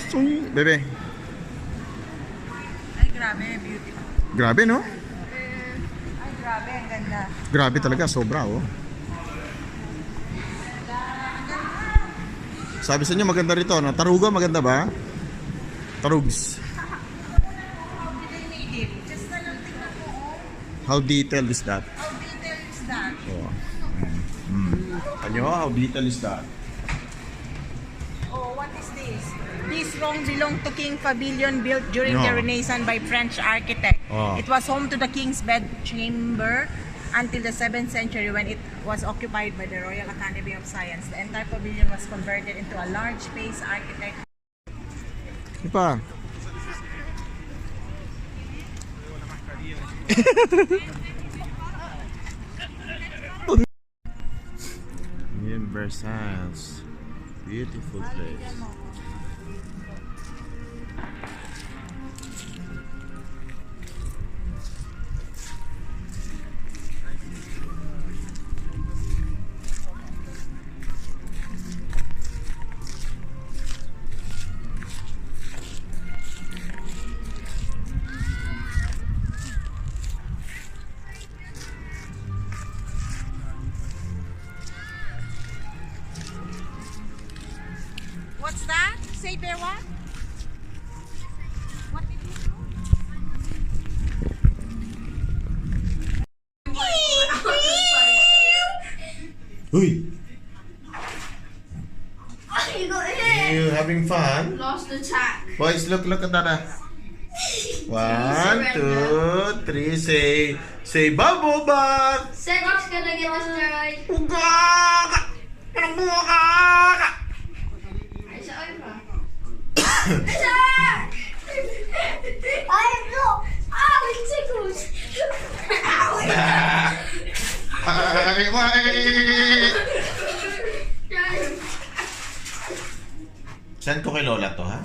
Bebe. Ay, grabe, beautiful. Grabe, no? Ay, grabe, ang ganda. Grabe talaga, sobra, oh. Sabi sa inyo, maganda rito, no? Taruga, maganda ba? Tarugs. How did they made it? Just na lang tingnan mo, oh. How detailed is that? How detailed is that? Oh. Kanyo, how detailed is that? Oh, what is this? This room belonged to King Pavilion built during the No. Renaissance by French architect. Oh. It was home to the king's bedchamber until the 7th century when it was occupied by the Royal Academy of Science. The entire pavilion was converted into a large space architect. Di pa? Yan, Versailles. Beautiful place. What's that? Say there what? What did you do? Uy! You got hit. You having fun? Lost attack. Boys, look at that. 1, 2, 3, say bubble bath! Cedric's gonna get destroyed. Ugak! Ugak! It's over. Attack! I am not. Ow, it tickles. Ow, Ay, Send ko kay Lola to, ha?